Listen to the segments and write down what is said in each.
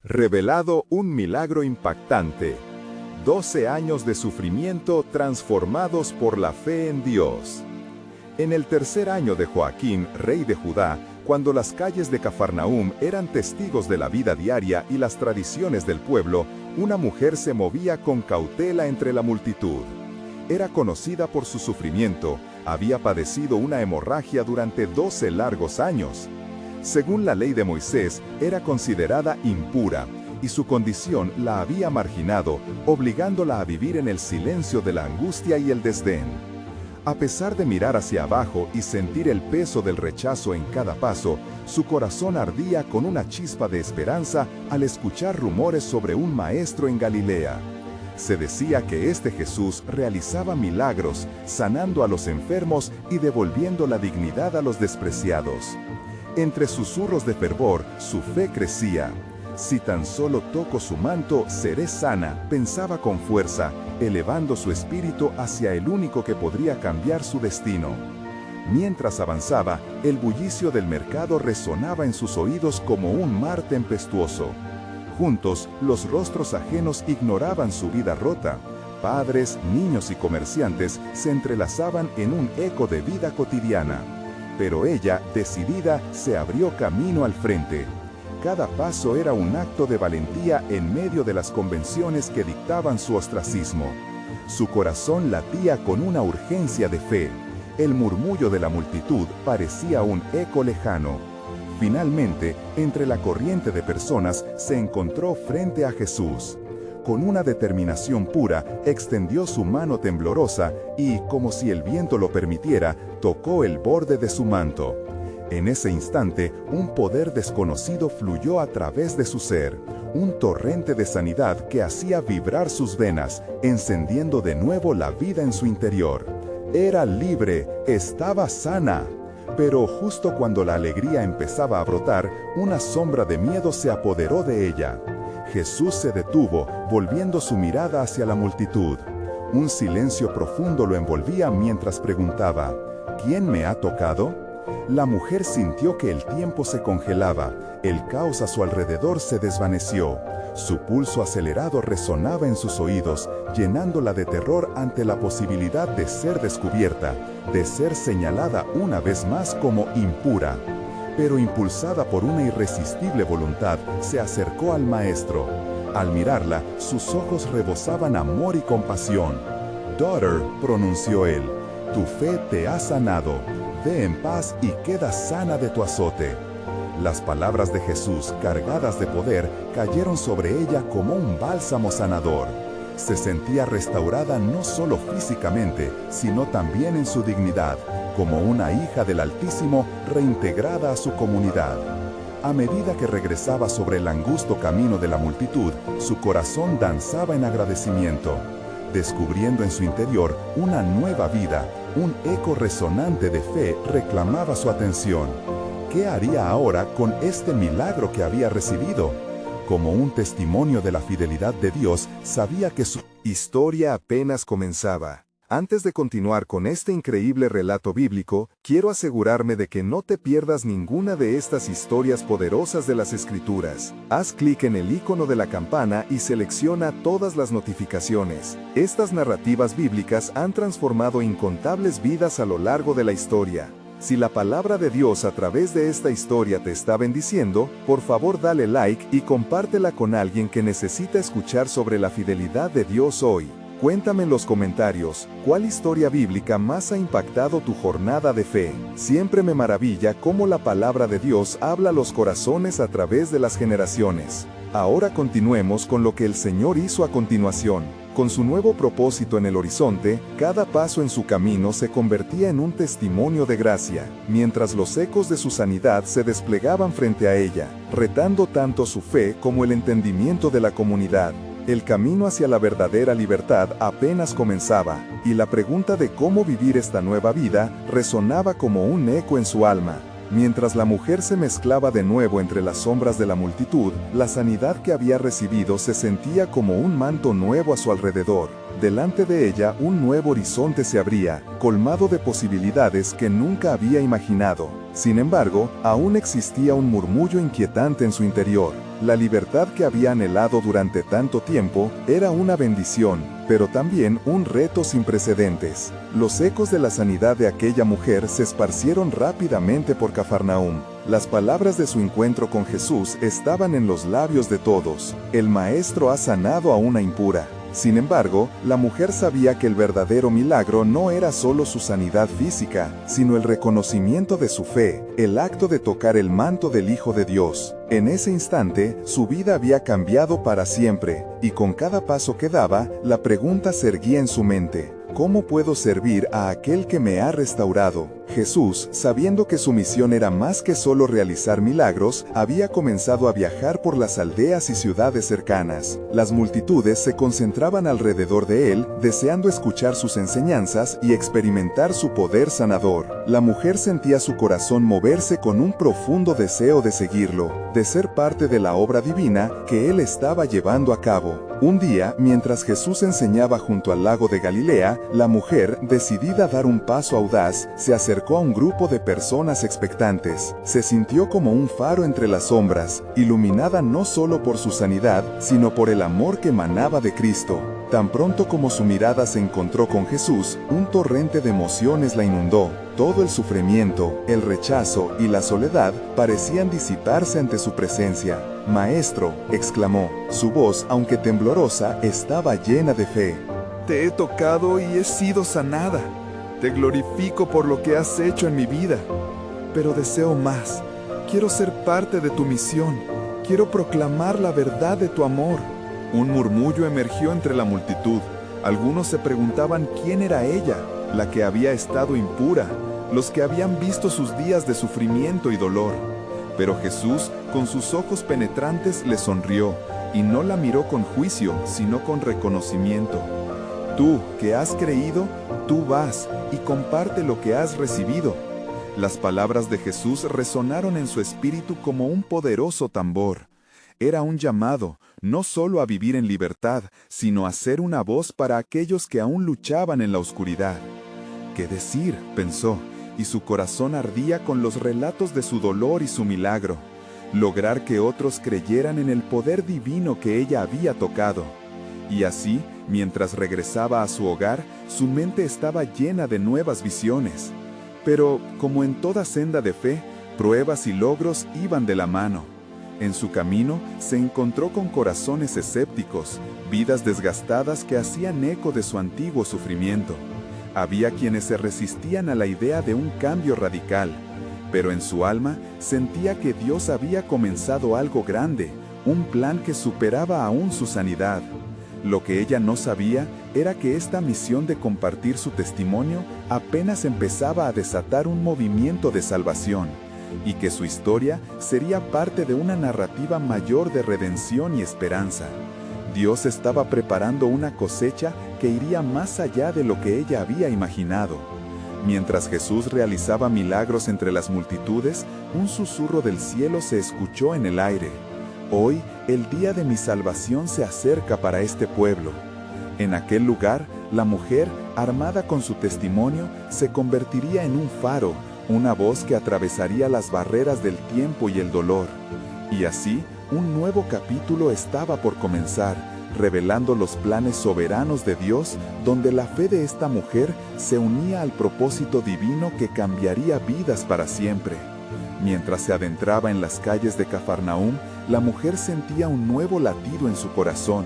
Revelado un milagro impactante. 12 años de sufrimiento transformados por la fe en Dios. En el tercer año de Joaquín, rey de Judá, cuando las calles de Cafarnaúm eran testigos de la vida diaria y las tradiciones del pueblo, una mujer se movía con cautela entre la multitud. Era conocida por su sufrimiento, había padecido una hemorragia durante 12 largos años. Según la ley de Moisés, era considerada impura, y su condición la había marginado, obligándola a vivir en el silencio de la angustia y el desdén. A pesar de mirar hacia abajo y sentir el peso del rechazo en cada paso, su corazón ardía con una chispa de esperanza al escuchar rumores sobre un maestro en Galilea. Se decía que este Jesús realizaba milagros, sanando a los enfermos y devolviendo la dignidad a los despreciados. Entre susurros de fervor, su fe crecía. Si tan solo toco su manto, seré sana, pensaba con fuerza, elevando su espíritu hacia el único que podría cambiar su destino. Mientras avanzaba, el bullicio del mercado resonaba en sus oídos como un mar tempestuoso. Juntos, los rostros ajenos ignoraban su vida rota. Padres, niños y comerciantes se entrelazaban en un eco de vida cotidiana. Pero ella, decidida, se abrió camino al frente. Cada paso era un acto de valentía en medio de las convenciones que dictaban su ostracismo. Su corazón latía con una urgencia de fe. El murmullo de la multitud parecía un eco lejano. Finalmente, entre la corriente de personas, se encontró frente a Jesús. Con una determinación pura, extendió su mano temblorosa y, como si el viento lo permitiera, tocó el borde de su manto. En ese instante, un poder desconocido fluyó a través de su ser, un torrente de sanidad que hacía vibrar sus venas, encendiendo de nuevo la vida en su interior. Era libre, estaba sana. Pero justo cuando la alegría empezaba a brotar, una sombra de miedo se apoderó de ella. Jesús se detuvo, volviendo su mirada hacia la multitud. Un silencio profundo lo envolvía mientras preguntaba, ¿quién me ha tocado? La mujer sintió que el tiempo se congelaba, el caos a su alrededor se desvaneció. Su pulso acelerado resonaba en sus oídos, llenándola de terror ante la posibilidad de ser descubierta, de ser señalada una vez más como impura. Pero impulsada por una irresistible voluntad, se acercó al maestro. Al mirarla, sus ojos rebosaban amor y compasión. «Daughter», pronunció él, «tu fe te ha sanado. Ve en paz y queda sana de tu azote». Las palabras de Jesús, cargadas de poder, cayeron sobre ella como un bálsamo sanador. Se sentía restaurada no solo físicamente, sino también en su dignidad, como una hija del Altísimo reintegrada a su comunidad. A medida que regresaba sobre el angosto camino de la multitud, su corazón danzaba en agradecimiento, descubriendo en su interior una nueva vida. Un eco resonante de fe reclamaba su atención. ¿Qué haría ahora con este milagro que había recibido? Como un testimonio de la fidelidad de Dios, sabía que su historia apenas comenzaba. Antes de continuar con este increíble relato bíblico, quiero asegurarme de que no te pierdas ninguna de estas historias poderosas de las Escrituras. Haz clic en el icono de la campana y selecciona todas las notificaciones. Estas narrativas bíblicas han transformado incontables vidas a lo largo de la historia. Si la palabra de Dios a través de esta historia te está bendiciendo, por favor dale like y compártela con alguien que necesita escuchar sobre la fidelidad de Dios hoy. Cuéntame en los comentarios, ¿cuál historia bíblica más ha impactado tu jornada de fe? Siempre me maravilla cómo la palabra de Dios habla a los corazones a través de las generaciones. Ahora continuemos con lo que el Señor hizo a continuación. Con su nuevo propósito en el horizonte, cada paso en su camino se convertía en un testimonio de gracia, mientras los ecos de su sanidad se desplegaban frente a ella, retando tanto su fe como el entendimiento de la comunidad. El camino hacia la verdadera libertad apenas comenzaba, y la pregunta de cómo vivir esta nueva vida resonaba como un eco en su alma. Mientras la mujer se mezclaba de nuevo entre las sombras de la multitud, la sanidad que había recibido se sentía como un manto nuevo a su alrededor. Delante de ella un nuevo horizonte se abría, colmado de posibilidades que nunca había imaginado. Sin embargo, aún existía un murmullo inquietante en su interior. La libertad que había anhelado durante tanto tiempo era una bendición, pero también un reto sin precedentes. Los ecos de la sanidad de aquella mujer se esparcieron rápidamente por Cafarnaúm. Las palabras de su encuentro con Jesús estaban en los labios de todos. El Maestro ha sanado a una impura. Sin embargo, la mujer sabía que el verdadero milagro no era solo su sanidad física, sino el reconocimiento de su fe, el acto de tocar el manto del Hijo de Dios. En ese instante, su vida había cambiado para siempre, y con cada paso que daba, la pregunta se erguía en su mente: ¿cómo puedo servir a aquel que me ha restaurado? Jesús, sabiendo que su misión era más que solo realizar milagros, había comenzado a viajar por las aldeas y ciudades cercanas. Las multitudes se concentraban alrededor de él, deseando escuchar sus enseñanzas y experimentar su poder sanador. La mujer sentía su corazón moverse con un profundo deseo de seguirlo, de ser parte de la obra divina que él estaba llevando a cabo. Un día, mientras Jesús enseñaba junto al lago de Galilea, la mujer, decidida a dar un paso audaz, se acercó a un grupo de personas expectantes. Se sintió como un faro entre las sombras, iluminada no solo por su sanidad, sino por el amor que emanaba de Cristo. Tan pronto como su mirada se encontró con Jesús, un torrente de emociones la inundó. Todo el sufrimiento, el rechazo y la soledad parecían disiparse ante su presencia. «Maestro», exclamó. Su voz, aunque temblorosa, estaba llena de fe. «Te he tocado y he sido sanada. Te glorifico por lo que has hecho en mi vida. Pero deseo más. Quiero ser parte de tu misión. Quiero proclamar la verdad de tu amor». Un murmullo emergió entre la multitud. Algunos se preguntaban quién era ella, la que había estado impura, los que habían visto sus días de sufrimiento y dolor. Pero Jesús, con sus ojos penetrantes, le sonrió, y no la miró con juicio, sino con reconocimiento. «Tú, que has creído, tú vas, y comparte lo que has recibido». Las palabras de Jesús resonaron en su espíritu como un poderoso tambor. Era un llamado, no solo a vivir en libertad, sino a ser una voz para aquellos que aún luchaban en la oscuridad. «¿Qué decir?», pensó, y su corazón ardía con los relatos de su dolor y su milagro. Lograr que otros creyeran en el poder divino que ella había tocado. Y así, mientras regresaba a su hogar, su mente estaba llena de nuevas visiones. Pero, como en toda senda de fe, pruebas y logros iban de la mano. En su camino, se encontró con corazones escépticos, vidas desgastadas que hacían eco de su antiguo sufrimiento. Había quienes se resistían a la idea de un cambio radical, pero en su alma sentía que Dios había comenzado algo grande, un plan que superaba aún su sanidad. Lo que ella no sabía era que esta misión de compartir su testimonio apenas empezaba a desatar un movimiento de salvación, y que su historia sería parte de una narrativa mayor de redención y esperanza. Dios estaba preparando una cosecha que iría más allá de lo que ella había imaginado. Mientras Jesús realizaba milagros entre las multitudes, un susurro del cielo se escuchó en el aire. «Hoy, el día de mi salvación se acerca para este pueblo». En aquel lugar, la mujer, armada con su testimonio, se convertiría en un faro, una voz que atravesaría las barreras del tiempo y el dolor. Y así, un nuevo capítulo estaba por comenzar, revelando los planes soberanos de Dios, donde la fe de esta mujer se unía al propósito divino que cambiaría vidas para siempre. Mientras se adentraba en las calles de Cafarnaúm, la mujer sentía un nuevo latido en su corazón,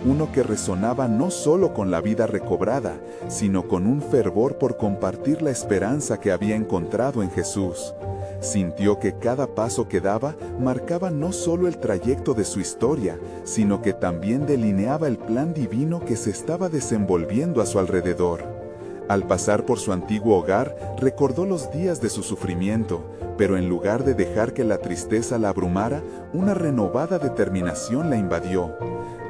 uno que resonaba no solo con la vida recobrada, sino con un fervor por compartir la esperanza que había encontrado en Jesús. Sintió que cada paso que daba marcaba no solo el trayecto de su historia, sino que también delineaba el plan divino que se estaba desenvolviendo a su alrededor. Al pasar por su antiguo hogar, recordó los días de su sufrimiento, pero en lugar de dejar que la tristeza la abrumara, una renovada determinación la invadió.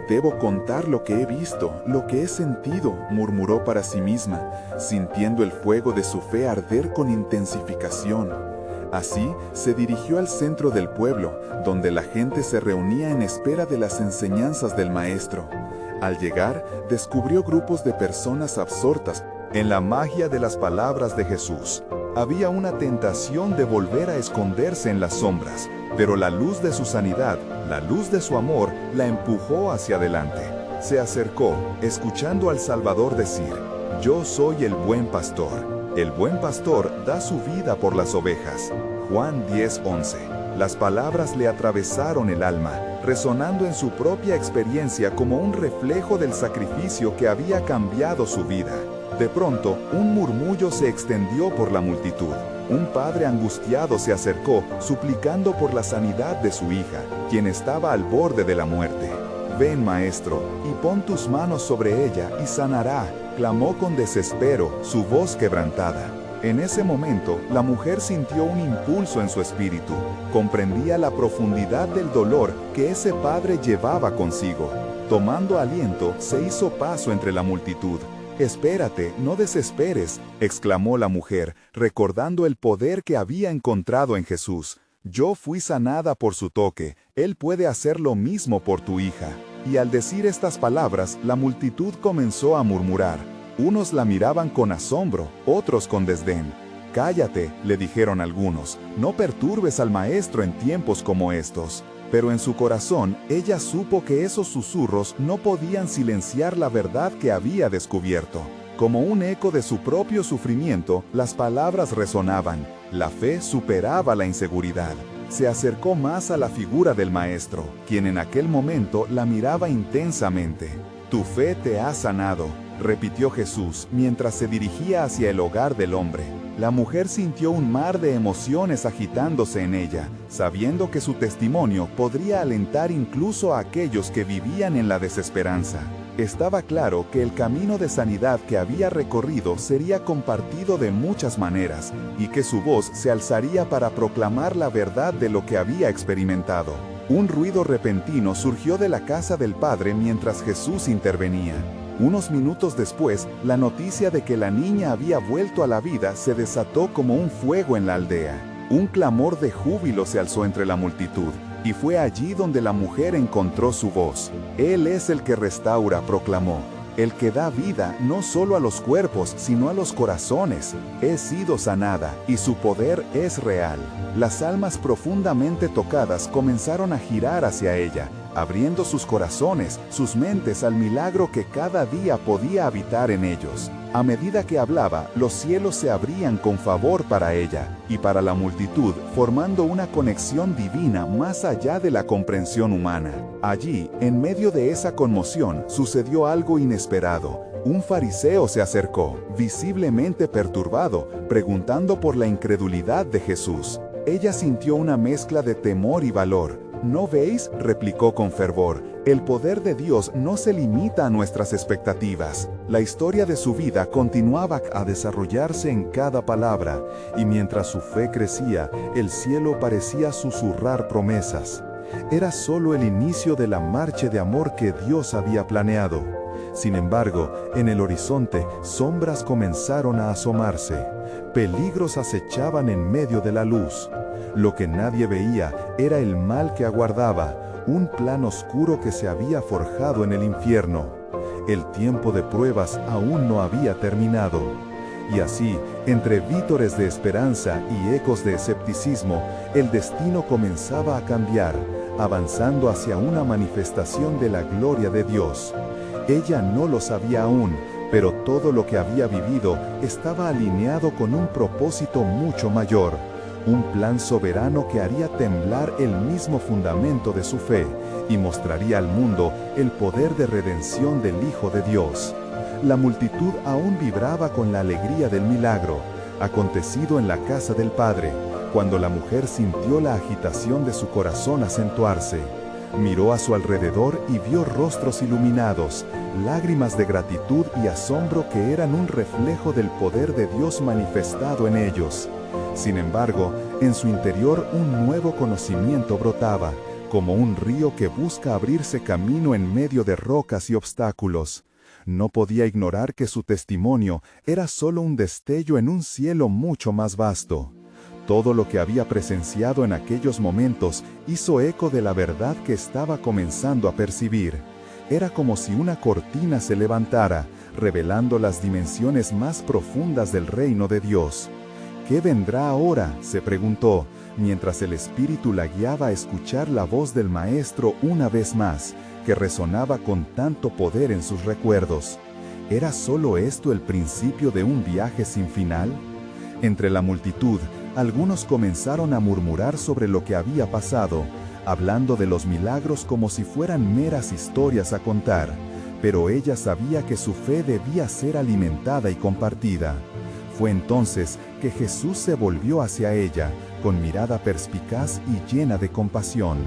«Debo contar lo que he visto, lo que he sentido», murmuró para sí misma, sintiendo el fuego de su fe arder con intensificación. Así, se dirigió al centro del pueblo, donde la gente se reunía en espera de las enseñanzas del Maestro. Al llegar, descubrió grupos de personas absortas en la magia de las palabras de Jesús. Había una tentación de volver a esconderse en las sombras, pero la luz de su sanidad, la luz de su amor, la empujó hacia adelante. Se acercó, escuchando al Salvador decir: «Yo soy el buen pastor. El buen pastor da su vida por las ovejas». Juan 10:11. Las palabras le atravesaron el alma, resonando en su propia experiencia como un reflejo del sacrificio que había cambiado su vida. De pronto, un murmullo se extendió por la multitud. Un padre angustiado se acercó, suplicando por la sanidad de su hija, quien estaba al borde de la muerte. «Ven, maestro, y pon tus manos sobre ella y sanará», clamó con desespero, su voz quebrantada. En ese momento, la mujer sintió un impulso en su espíritu. Comprendía la profundidad del dolor que ese padre llevaba consigo. Tomando aliento, se hizo paso entre la multitud. «Espérate, no desesperes», exclamó la mujer, recordando el poder que había encontrado en Jesús. «Yo fui sanada por su toque, Él puede hacer lo mismo por tu hija». Y al decir estas palabras, la multitud comenzó a murmurar. Unos la miraban con asombro, otros con desdén. «Cállate», le dijeron algunos, «no perturbes al maestro en tiempos como estos». Pero en su corazón, ella supo que esos susurros no podían silenciar la verdad que había descubierto. Como un eco de su propio sufrimiento, las palabras resonaban. La fe superaba la inseguridad. Se acercó más a la figura del maestro, quien en aquel momento la miraba intensamente. «Tu fe te ha sanado», repitió Jesús mientras se dirigía hacia el hogar del hombre. La mujer sintió un mar de emociones agitándose en ella, sabiendo que su testimonio podría alentar incluso a aquellos que vivían en la desesperanza. Estaba claro que el camino de sanidad que había recorrido sería compartido de muchas maneras, y que su voz se alzaría para proclamar la verdad de lo que había experimentado. Un ruido repentino surgió de la casa del padre mientras Jesús intervenía. Unos minutos después, la noticia de que la niña había vuelto a la vida se desató como un fuego en la aldea. Un clamor de júbilo se alzó entre la multitud, y fue allí donde la mujer encontró su voz. «Él es el que restaura», proclamó, «el que da vida no solo a los cuerpos, sino a los corazones. He sido sanada, y su poder es real». Las almas profundamente tocadas comenzaron a girar hacia ella, abriendo sus corazones, sus mentes al milagro que cada día podía habitar en ellos. A medida que hablaba, los cielos se abrían con favor para ella y para la multitud, formando una conexión divina más allá de la comprensión humana. Allí, en medio de esa conmoción, sucedió algo inesperado. Un fariseo se acercó, visiblemente perturbado, preguntando por la incredulidad de Jesús. Ella sintió una mezcla de temor y valor. «¿No veis?», replicó con fervor, «el poder de Dios no se limita a nuestras expectativas». La historia de su vida continuaba a desarrollarse en cada palabra, y mientras su fe crecía, el cielo parecía susurrar promesas. Era solo el inicio de la marcha de amor que Dios había planeado. Sin embargo, en el horizonte, sombras comenzaron a asomarse. Peligros acechaban en medio de la luz. Lo que nadie veía era el mal que aguardaba, un plan oscuro que se había forjado en el infierno. El tiempo de pruebas aún no había terminado. Y así, entre vítores de esperanza y ecos de escepticismo, el destino comenzaba a cambiar, avanzando hacia una manifestación de la gloria de Dios. Ella no lo sabía aún, pero todo lo que había vivido estaba alineado con un propósito mucho mayor. Un plan soberano que haría temblar el mismo fundamento de su fe y mostraría al mundo el poder de redención del Hijo de Dios. La multitud aún vibraba con la alegría del milagro, acontecido en la casa del Padre, cuando la mujer sintió la agitación de su corazón acentuarse. Miró a su alrededor y vio rostros iluminados, lágrimas de gratitud y asombro que eran un reflejo del poder de Dios manifestado en ellos. Sin embargo, en su interior un nuevo conocimiento brotaba, como un río que busca abrirse camino en medio de rocas y obstáculos. No podía ignorar que su testimonio era solo un destello en un cielo mucho más vasto. Todo lo que había presenciado en aquellos momentos hizo eco de la verdad que estaba comenzando a percibir. Era como si una cortina se levantara, revelando las dimensiones más profundas del reino de Dios. «¿Qué vendrá ahora?», se preguntó, mientras el Espíritu la guiaba a escuchar la voz del Maestro una vez más, que resonaba con tanto poder en sus recuerdos. ¿Era solo esto el principio de un viaje sin final? Entre la multitud, algunos comenzaron a murmurar sobre lo que había pasado, hablando de los milagros como si fueran meras historias a contar, pero ella sabía que su fe debía ser alimentada y compartida. Fue entonces que Jesús se volvió hacia ella, con mirada perspicaz y llena de compasión.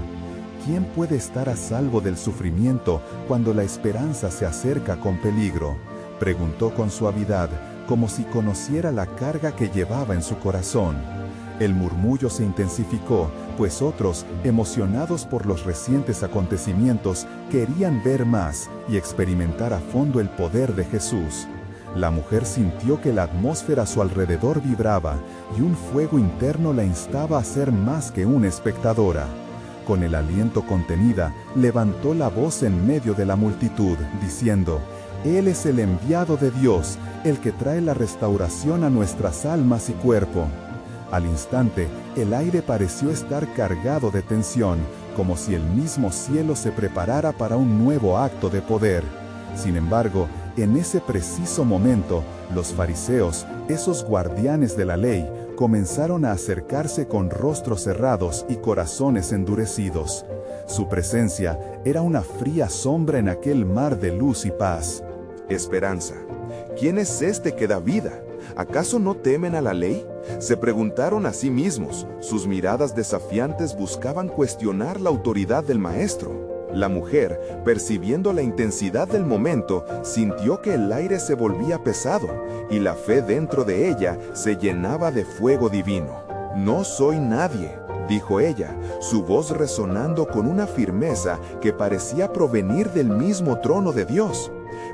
¿Quién puede estar a salvo del sufrimiento cuando la esperanza se acerca con peligro?, preguntó con suavidad, como si conociera la carga que llevaba en su corazón. El murmullo se intensificó, pues otros, emocionados por los recientes acontecimientos, querían ver más y experimentar a fondo el poder de Jesús. La mujer sintió que la atmósfera a su alrededor vibraba y un fuego interno la instaba a ser más que una espectadora. Con el aliento contenida, levantó la voz en medio de la multitud, diciendo: «Él es el enviado de Dios, el que trae la restauración a nuestras almas y cuerpo». Al instante, el aire pareció estar cargado de tensión, como si el mismo cielo se preparara para un nuevo acto de poder. Sin embargo, en ese preciso momento, los fariseos, esos guardianes de la ley, comenzaron a acercarse con rostros cerrados y corazones endurecidos. Su presencia era una fría sombra en aquel mar de luz y paz. Esperanza. ¿Quién es este que da vida? ¿Acaso no temen a la ley? Se preguntaron a sí mismos. Sus miradas desafiantes buscaban cuestionar la autoridad del Maestro. La mujer, percibiendo la intensidad del momento, sintió que el aire se volvía pesado y la fe dentro de ella se llenaba de fuego divino. «No soy nadie», dijo ella, su voz resonando con una firmeza que parecía provenir del mismo trono de Dios.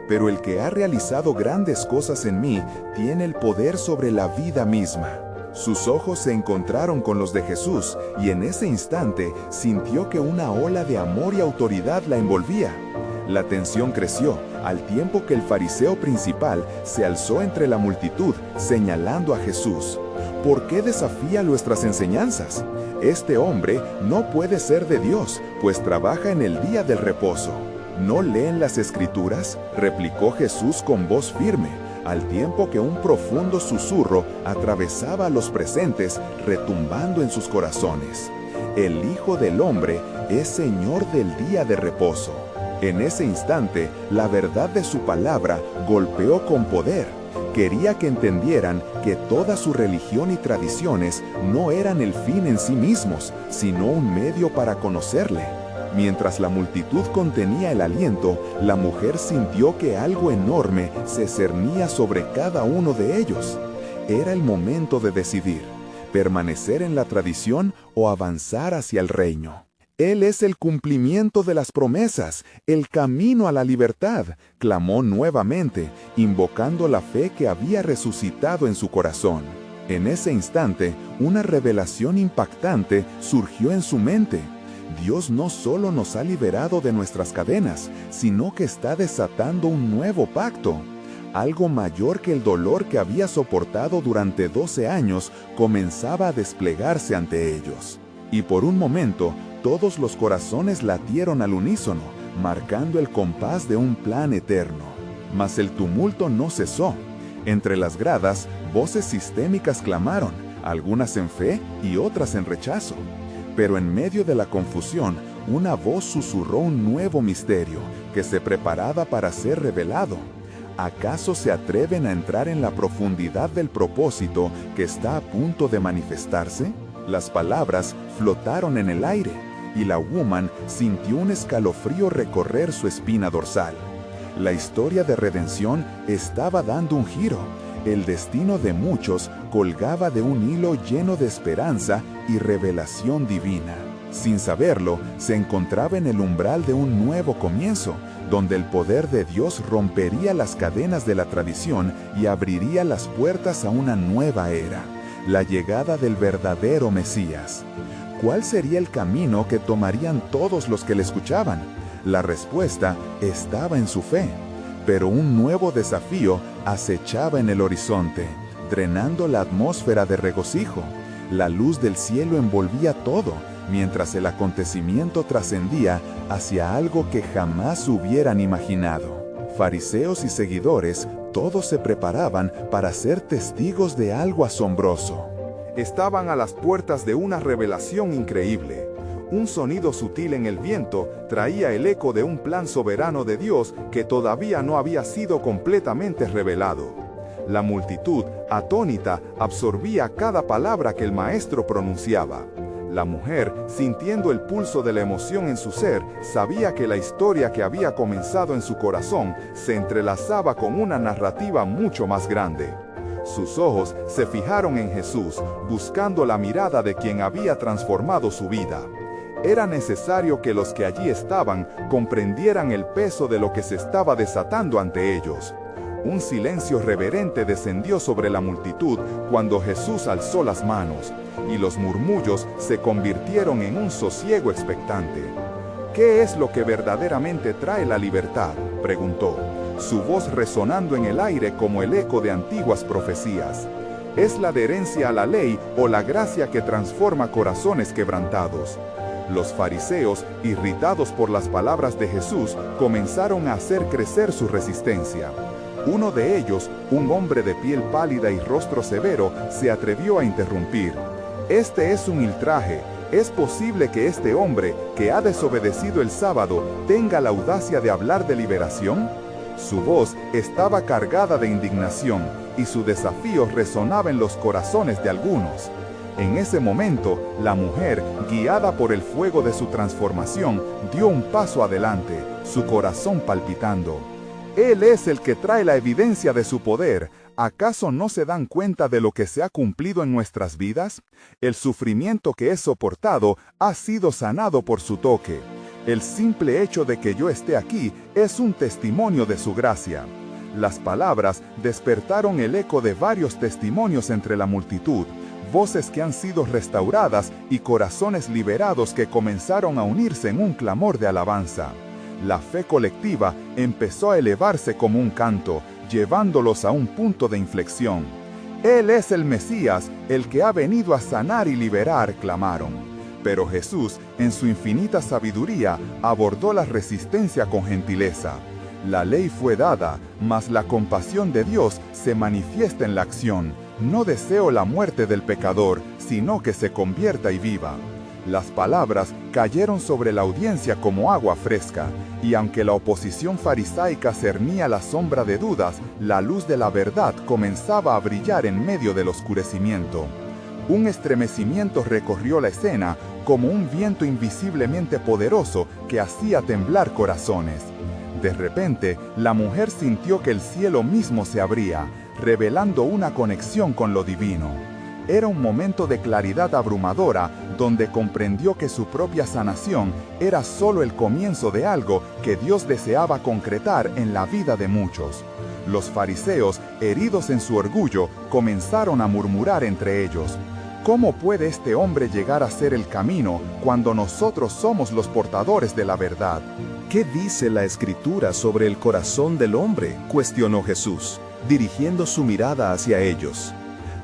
«Pero el que ha realizado grandes cosas en mí tiene el poder sobre la vida misma». Sus ojos se encontraron con los de Jesús y en ese instante sintió que una ola de amor y autoridad la envolvía. La tensión creció, al tiempo que el fariseo principal se alzó entre la multitud, señalando a Jesús. ¿Por qué desafía nuestras enseñanzas? Este hombre no puede ser de Dios, pues trabaja en el día del reposo. ¿No leen las Escrituras?, replicó Jesús con voz firme, al tiempo que un profundo susurro atravesaba a los presentes, retumbando en sus corazones. El Hijo del Hombre es Señor del día de reposo. En ese instante, la verdad de su palabra golpeó con poder. Quería que entendieran que toda su religión y tradiciones no eran el fin en sí mismos, sino un medio para conocerle. Mientras la multitud contenía el aliento, la mujer sintió que algo enorme se cernía sobre cada uno de ellos. Era el momento de decidir, permanecer en la tradición o avanzar hacia el reino. «Él es el cumplimiento de las promesas, el camino a la libertad», clamó nuevamente, invocando la fe que había resucitado en su corazón. En ese instante, una revelación impactante surgió en su mente. Dios no solo nos ha liberado de nuestras cadenas, sino que está desatando un nuevo pacto. Algo mayor que el dolor que había soportado durante 12 años comenzaba a desplegarse ante ellos. Y por un momento, todos los corazones latieron al unísono, marcando el compás de un plan eterno. Mas el tumulto no cesó. Entre las gradas, voces sistémicas clamaron, algunas en fe y otras en rechazo. Pero en medio de la confusión, una voz susurró un nuevo misterio que se preparaba para ser revelado. ¿Acaso se atreven a entrar en la profundidad del propósito que está a punto de manifestarse? Las palabras flotaron en el aire, y la woman sintió un escalofrío recorrer su espina dorsal. La historia de redención estaba dando un giro. El destino de muchos colgaba de un hilo lleno de esperanza y revelación divina. Sin saberlo, se encontraba en el umbral de un nuevo comienzo, donde el poder de Dios rompería las cadenas de la tradición y abriría las puertas a una nueva era, la llegada del verdadero Mesías. ¿Cuál sería el camino que tomarían todos los que le escuchaban? La respuesta estaba en su fe. Pero un nuevo desafío acechaba en el horizonte, drenando la atmósfera de regocijo. La luz del cielo envolvía todo, mientras el acontecimiento trascendía hacia algo que jamás hubieran imaginado. Fariseos y seguidores, todos se preparaban para ser testigos de algo asombroso. Estaban a las puertas de una revelación increíble. Un sonido sutil en el viento traía el eco de un plan soberano de Dios que todavía no había sido completamente revelado. La multitud, atónita, absorbía cada palabra que el maestro pronunciaba. La mujer, sintiendo el pulso de la emoción en su ser, sabía que la historia que había comenzado en su corazón se entrelazaba con una narrativa mucho más grande. Sus ojos se fijaron en Jesús, buscando la mirada de quien había transformado su vida. Era necesario que los que allí estaban comprendieran el peso de lo que se estaba desatando ante ellos. Un silencio reverente descendió sobre la multitud cuando Jesús alzó las manos, y los murmullos se convirtieron en un sosiego expectante. ¿Qué es lo que verdaderamente trae la libertad?, preguntó, su voz resonando en el aire como el eco de antiguas profecías. ¿Es la adherencia a la ley o la gracia que transforma corazones quebrantados? Los fariseos, irritados por las palabras de Jesús, comenzaron a hacer crecer su resistencia. Uno de ellos, un hombre de piel pálida y rostro severo, se atrevió a interrumpir. «Este es un ultraje. ¿Es posible que este hombre, que ha desobedecido el sábado, tenga la audacia de hablar de liberación?» Su voz estaba cargada de indignación, y su desafío resonaba en los corazones de algunos. En ese momento, la mujer, guiada por el fuego de su transformación, dio un paso adelante, su corazón palpitando. Él es el que trae la evidencia de su poder. ¿Acaso no se dan cuenta de lo que se ha cumplido en nuestras vidas? El sufrimiento que he soportado ha sido sanado por su toque. El simple hecho de que yo esté aquí es un testimonio de su gracia. Las palabras despertaron el eco de varios testimonios entre la multitud, voces que han sido restauradas y corazones liberados que comenzaron a unirse en un clamor de alabanza. La fe colectiva empezó a elevarse como un canto, llevándolos a un punto de inflexión. Él es el Mesías, el que ha venido a sanar y liberar, clamaron. Pero Jesús, en su infinita sabiduría, abordó la resistencia con gentileza. La ley fue dada, mas la compasión de Dios se manifiesta en la acción. No deseo la muerte del pecador, sino que se convierta y viva. Las palabras cayeron sobre la audiencia como agua fresca, y aunque la oposición farisaica cernía la sombra de dudas, la luz de la verdad comenzaba a brillar en medio del oscurecimiento. Un estremecimiento recorrió la escena como un viento invisiblemente poderoso que hacía temblar corazones. De repente, la mujer sintió que el cielo mismo se abría, revelando una conexión con lo divino. Era un momento de claridad abrumadora, donde comprendió que su propia sanación era solo el comienzo de algo que Dios deseaba concretar en la vida de muchos. Los fariseos, heridos en su orgullo, comenzaron a murmurar entre ellos: ¿cómo puede este hombre llegar a ser el camino cuando nosotros somos los portadores de la verdad? ¿Qué dice la Escritura sobre el corazón del hombre?, cuestionó Jesús, dirigiendo su mirada hacia ellos.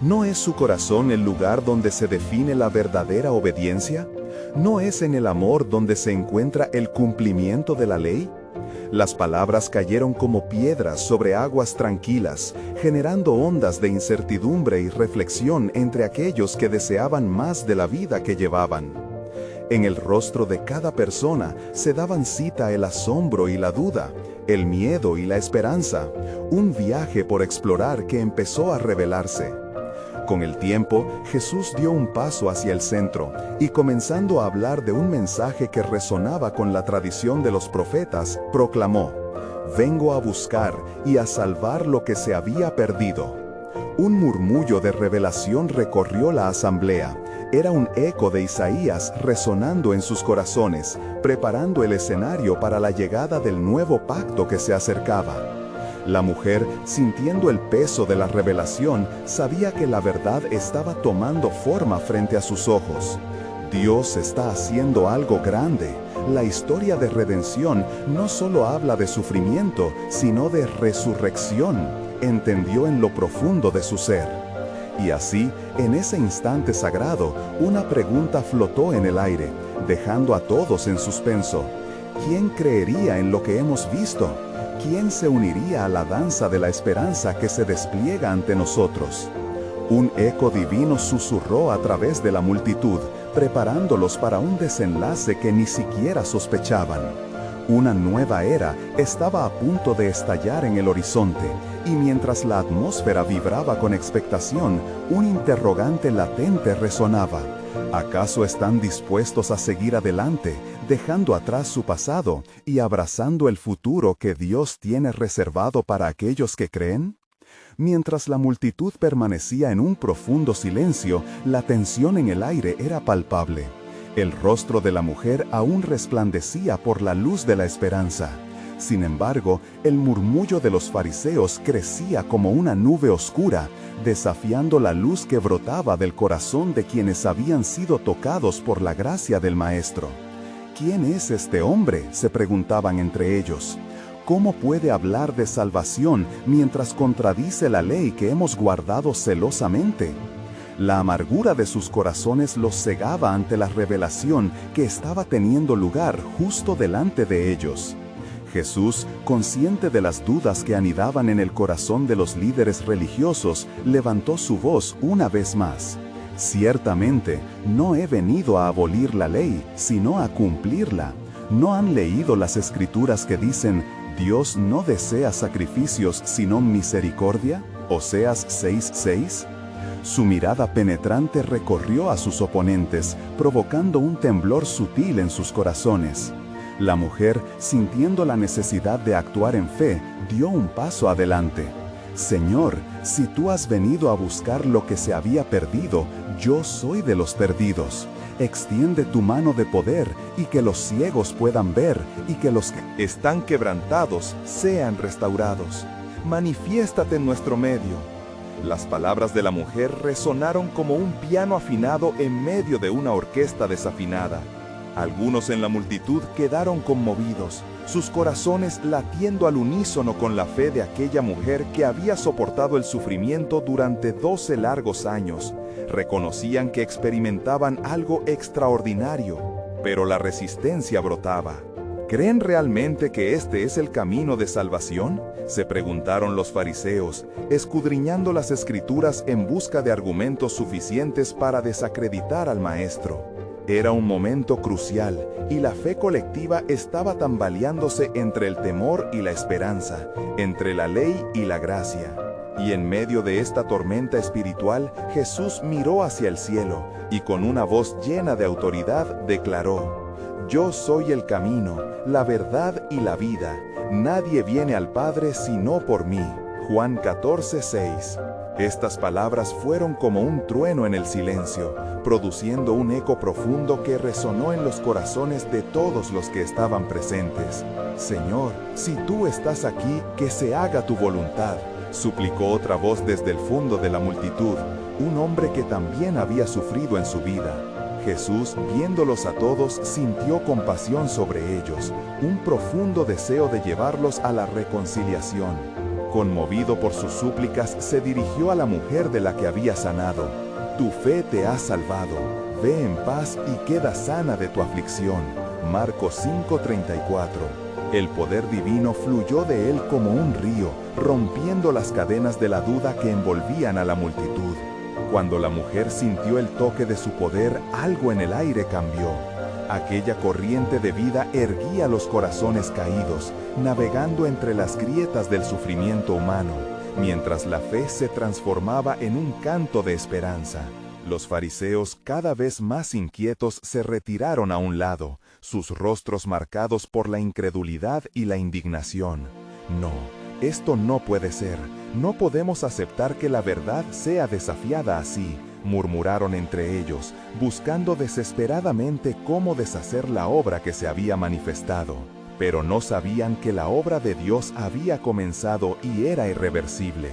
¿No es su corazón el lugar donde se define la verdadera obediencia? ¿No es en el amor donde se encuentra el cumplimiento de la ley? Las palabras cayeron como piedras sobre aguas tranquilas, generando ondas de incertidumbre y reflexión entre aquellos que deseaban más de la vida que llevaban. En el rostro de cada persona se daban cita el asombro y la duda, el miedo y la esperanza, un viaje por explorar que empezó a revelarse. Con el tiempo, Jesús dio un paso hacia el centro y, comenzando a hablar de un mensaje que resonaba con la tradición de los profetas, proclamó: «Vengo a buscar y a salvar lo que se había perdido». Un murmullo de revelación recorrió la asamblea. Era un eco de Isaías resonando en sus corazones, preparando el escenario para la llegada del nuevo pacto que se acercaba. La mujer, sintiendo el peso de la revelación, sabía que la verdad estaba tomando forma frente a sus ojos. Dios está haciendo algo grande. La historia de redención no solo habla de sufrimiento, sino de resurrección, entendió en lo profundo de su ser. Y así, en ese instante sagrado, una pregunta flotó en el aire, dejando a todos en suspenso. ¿Quién creería en lo que hemos visto? ¿Quién se uniría a la danza de la esperanza que se despliega ante nosotros? Un eco divino susurró a través de la multitud, preparándolos para un desenlace que ni siquiera sospechaban. Una nueva era estaba a punto de estallar en el horizonte, y mientras la atmósfera vibraba con expectación, un interrogante latente resonaba. ¿Acaso están dispuestos a seguir adelante, dejando atrás su pasado y abrazando el futuro que Dios tiene reservado para aquellos que creen? Mientras la multitud permanecía en un profundo silencio, la tensión en el aire era palpable. El rostro de la mujer aún resplandecía por la luz de la esperanza. Sin embargo, el murmullo de los fariseos crecía como una nube oscura, desafiando la luz que brotaba del corazón de quienes habían sido tocados por la gracia del Maestro. ¿Quién es este hombre?, se preguntaban entre ellos. ¿Cómo puede hablar de salvación mientras contradice la ley que hemos guardado celosamente? La amargura de sus corazones los cegaba ante la revelación que estaba teniendo lugar justo delante de ellos. Jesús, consciente de las dudas que anidaban en el corazón de los líderes religiosos, levantó su voz una vez más. Ciertamente, no he venido a abolir la ley, sino a cumplirla. ¿No han leído las Escrituras que dicen, Dios no desea sacrificios sino misericordia? Oseas 6:6. Su mirada penetrante recorrió a sus oponentes, provocando un temblor sutil en sus corazones. La mujer, sintiendo la necesidad de actuar en fe, dio un paso adelante. Señor, si tú has venido a buscar lo que se había perdido, yo soy de los perdidos. Extiende tu mano de poder y que los ciegos puedan ver y que los que están quebrantados sean restaurados. Manifiéstate en nuestro medio. Las palabras de la mujer resonaron como un piano afinado en medio de una orquesta desafinada. Algunos en la multitud quedaron conmovidos, sus corazones latiendo al unísono con la fe de aquella mujer que había soportado el sufrimiento durante 12 largos años. Reconocían que experimentaban algo extraordinario, pero la resistencia brotaba. ¿Creen realmente que este es el camino de salvación?, se preguntaron los fariseos, escudriñando las Escrituras en busca de argumentos suficientes para desacreditar al Maestro. Era un momento crucial, y la fe colectiva estaba tambaleándose entre el temor y la esperanza, entre la ley y la gracia. Y en medio de esta tormenta espiritual, Jesús miró hacia el cielo, y con una voz llena de autoridad declaró: Yo soy el camino, la verdad y la vida. Nadie viene al Padre sino por mí. Juan 14:6. Estas palabras fueron como un trueno en el silencio, produciendo un eco profundo que resonó en los corazones de todos los que estaban presentes. Señor, si tú estás aquí, que se haga tu voluntad, suplicó otra voz desde el fondo de la multitud, un hombre que también había sufrido en su vida. Jesús, viéndolos a todos, sintió compasión sobre ellos, un profundo deseo de llevarlos a la reconciliación. Conmovido por sus súplicas, se dirigió a la mujer de la que había sanado. Tu fe te ha salvado. Ve en paz y queda sana de tu aflicción. Marcos 5:34. El poder divino fluyó de él como un río, rompiendo las cadenas de la duda que envolvían a la multitud. Cuando la mujer sintió el toque de su poder, algo en el aire cambió. Aquella corriente de vida erguía los corazones caídos, navegando entre las grietas del sufrimiento humano, mientras la fe se transformaba en un canto de esperanza. Los fariseos, cada vez más inquietos, se retiraron a un lado, sus rostros marcados por la incredulidad y la indignación. No, esto no puede ser. No podemos aceptar que la verdad sea desafiada así, murmuraron entre ellos, buscando desesperadamente cómo deshacer la obra que se había manifestado. Pero no sabían que la obra de Dios había comenzado y era irreversible.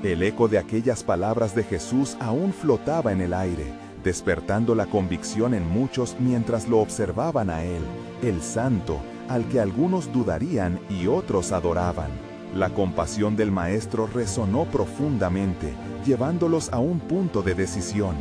El eco de aquellas palabras de Jesús aún flotaba en el aire, despertando la convicción en muchos mientras lo observaban a Él, el Santo, al que algunos dudarían y otros adoraban. La compasión del Maestro resonó profundamente, llevándolos a un punto de decisión.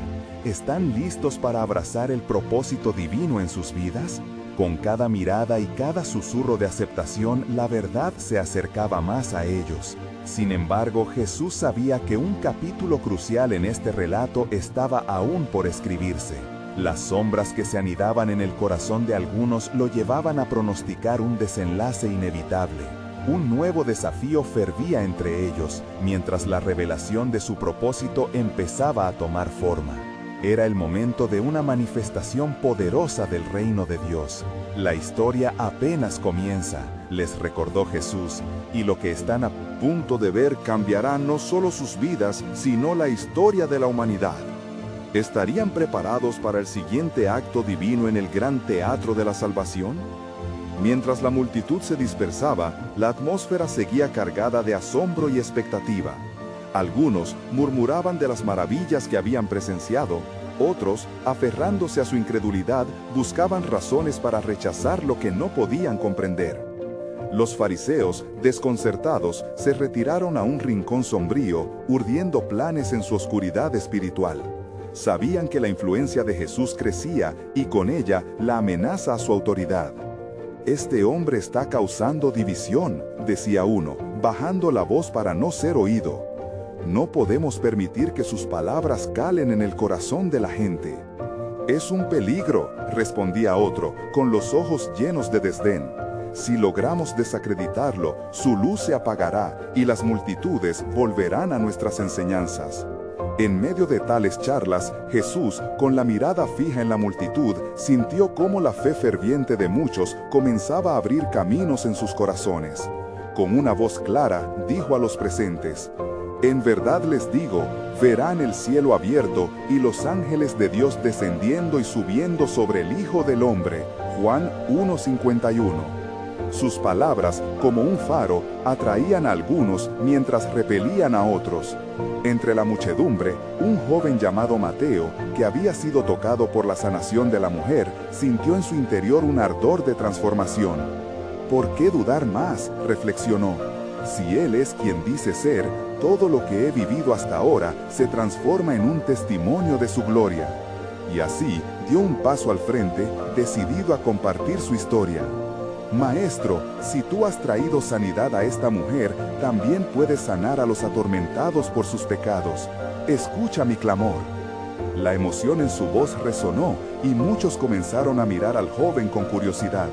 ¿Están listos para abrazar el propósito divino en sus vidas? Con cada mirada y cada susurro de aceptación, la verdad se acercaba más a ellos. Sin embargo, Jesús sabía que un capítulo crucial en este relato estaba aún por escribirse. Las sombras que se anidaban en el corazón de algunos lo llevaban a pronosticar un desenlace inevitable. Un nuevo desafío fervía entre ellos, mientras la revelación de su propósito empezaba a tomar forma. Era el momento de una manifestación poderosa del reino de Dios. La historia apenas comienza, les recordó Jesús, y lo que están a punto de ver cambiará no solo sus vidas, sino la historia de la humanidad. ¿Estarían preparados para el siguiente acto divino en el gran teatro de la salvación? Mientras la multitud se dispersaba, la atmósfera seguía cargada de asombro y expectativa. Algunos murmuraban de las maravillas que habían presenciado, otros, aferrándose a su incredulidad, buscaban razones para rechazar lo que no podían comprender. Los fariseos, desconcertados, se retiraron a un rincón sombrío, urdiendo planes en su oscuridad espiritual. Sabían que la influencia de Jesús crecía y con ella la amenaza a su autoridad. «Este hombre está causando división», decía uno, bajando la voz para no ser oído. «No podemos permitir que sus palabras calen en el corazón de la gente». «Es un peligro», respondía otro, con los ojos llenos de desdén. «Si logramos desacreditarlo, su luz se apagará y las multitudes volverán a nuestras enseñanzas». En medio de tales charlas, Jesús, con la mirada fija en la multitud, sintió cómo la fe ferviente de muchos comenzaba a abrir caminos en sus corazones. Con una voz clara, dijo a los presentes: «En verdad les digo, verán el cielo abierto y los ángeles de Dios descendiendo y subiendo sobre el Hijo del Hombre». Juan 1:51. Sus palabras, como un faro, atraían a algunos mientras repelían a otros. Entre la muchedumbre, un joven llamado Mateo, que había sido tocado por la sanación de la mujer, sintió en su interior un ardor de transformación. «¿Por qué dudar más?», reflexionó. «Si Él es quien dice ser, todo lo que he vivido hasta ahora se transforma en un testimonio de su gloria». Y así dio un paso al frente, decidido a compartir su historia. «Maestro, si tú has traído sanidad a esta mujer, también puedes sanar a los atormentados por sus pecados. Escucha mi clamor». La emoción en su voz resonó y muchos comenzaron a mirar al joven con curiosidad.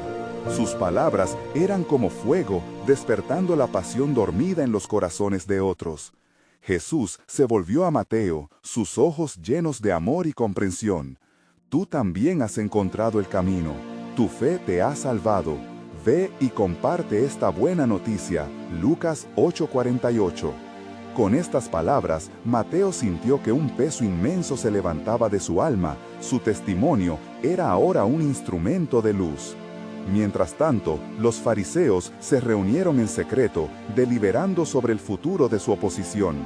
Sus palabras eran como fuego, despertando la pasión dormida en los corazones de otros. Jesús se volvió a Mateo, sus ojos llenos de amor y comprensión. «Tú también has encontrado el camino. Tu fe te ha salvado. Ve y comparte esta buena noticia». Lucas 8:48. Con estas palabras, Mateo sintió que un peso inmenso se levantaba de su alma. Su testimonio era ahora un instrumento de luz. Mientras tanto, los fariseos se reunieron en secreto, deliberando sobre el futuro de su oposición.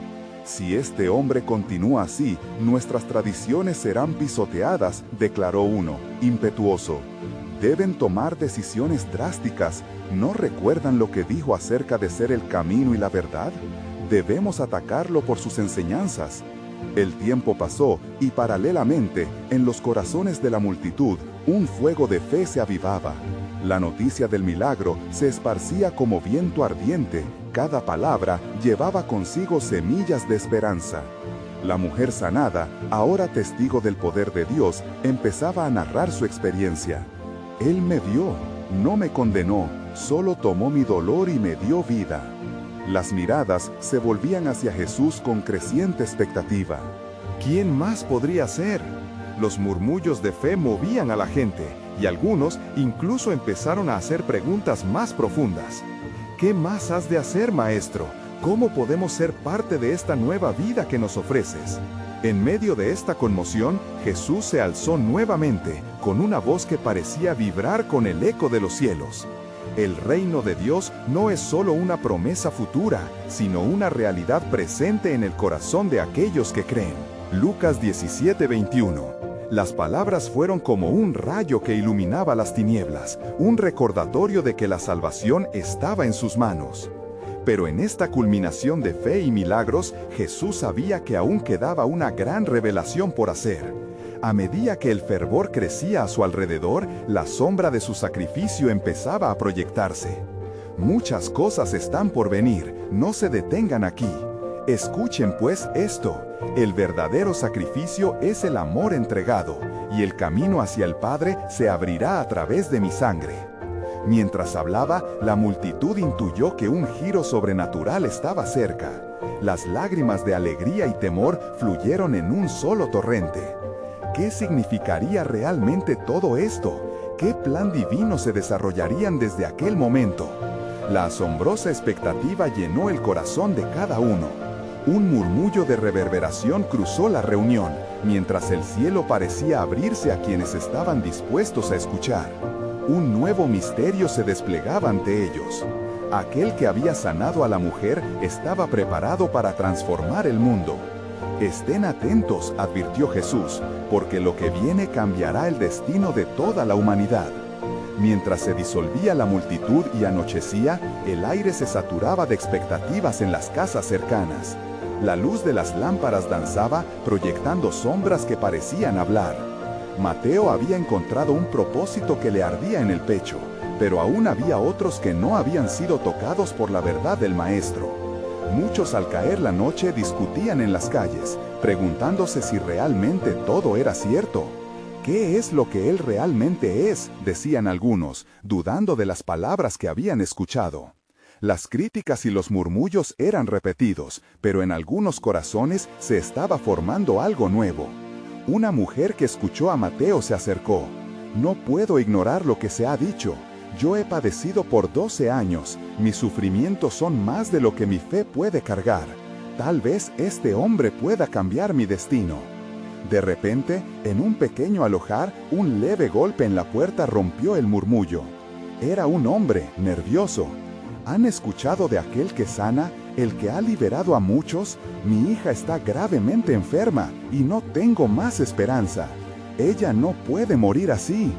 «Si este hombre continúa así, nuestras tradiciones serán pisoteadas», declaró uno, impetuoso. «Deben tomar decisiones drásticas. ¿No recuerdan lo que dijo acerca de ser el camino y la verdad? Debemos atacarlo por sus enseñanzas». El tiempo pasó y paralelamente, en los corazones de la multitud, un fuego de fe se avivaba. La noticia del milagro se esparcía como viento ardiente. Cada palabra llevaba consigo semillas de esperanza. La mujer sanada, ahora testigo del poder de Dios, empezaba a narrar su experiencia. «Él me vio, no me condenó, solo tomó mi dolor y me dio vida». Las miradas se volvían hacia Jesús con creciente expectativa. ¿Quién más podría ser? Los murmullos de fe movían a la gente, y algunos incluso empezaron a hacer preguntas más profundas. «¿Qué más has de hacer, Maestro? ¿Cómo podemos ser parte de esta nueva vida que nos ofreces?». En medio de esta conmoción, Jesús se alzó nuevamente, con una voz que parecía vibrar con el eco de los cielos. El reino de Dios no es solo una promesa futura, sino una realidad presente en el corazón de aquellos que creen. Lucas 17:21. Las palabras fueron como un rayo que iluminaba las tinieblas, un recordatorio de que la salvación estaba en sus manos. Pero en esta culminación de fe y milagros, Jesús sabía que aún quedaba una gran revelación por hacer. A medida que el fervor crecía a su alrededor, la sombra de su sacrificio empezaba a proyectarse. Muchas cosas están por venir, no se detengan aquí. Escuchen pues esto, el verdadero sacrificio es el amor entregado, y el camino hacia el Padre se abrirá a través de mi sangre. Mientras hablaba, la multitud intuyó que un giro sobrenatural estaba cerca. Las lágrimas de alegría y temor fluyeron en un solo torrente. ¿Qué significaría realmente todo esto? ¿Qué plan divino se desarrollarían desde aquel momento? La asombrosa expectativa llenó el corazón de cada uno. Un murmullo de reverberación cruzó la reunión, mientras el cielo parecía abrirse a quienes estaban dispuestos a escuchar. Un nuevo misterio se desplegaba ante ellos. Aquel que había sanado a la mujer estaba preparado para transformar el mundo. Estén atentos, advirtió Jesús, porque lo que viene cambiará el destino de toda la humanidad. Mientras se disolvía la multitud y anochecía, el aire se saturaba de expectativas en las casas cercanas. La luz de las lámparas danzaba, proyectando sombras que parecían hablar. Mateo había encontrado un propósito que le ardía en el pecho, pero aún había otros que no habían sido tocados por la verdad del Maestro. Muchos al caer la noche discutían en las calles, preguntándose si realmente todo era cierto. ¿Qué es lo que él realmente es?, decían algunos, dudando de las palabras que habían escuchado. Las críticas y los murmullos eran repetidos, pero en algunos corazones se estaba formando algo nuevo. Una mujer que escuchó a Mateo se acercó. «No puedo ignorar lo que se ha dicho. Yo he padecido por 12 años. Mis sufrimientos son más de lo que mi fe puede cargar. Tal vez este hombre pueda cambiar mi destino». De repente, en un pequeño alojar, un leve golpe en la puerta rompió el murmullo. Era un hombre, nervioso. ¿Han escuchado de aquel que sana, el que ha liberado a muchos? Mi hija está gravemente enferma y no tengo más esperanza. Ella no puede morir así.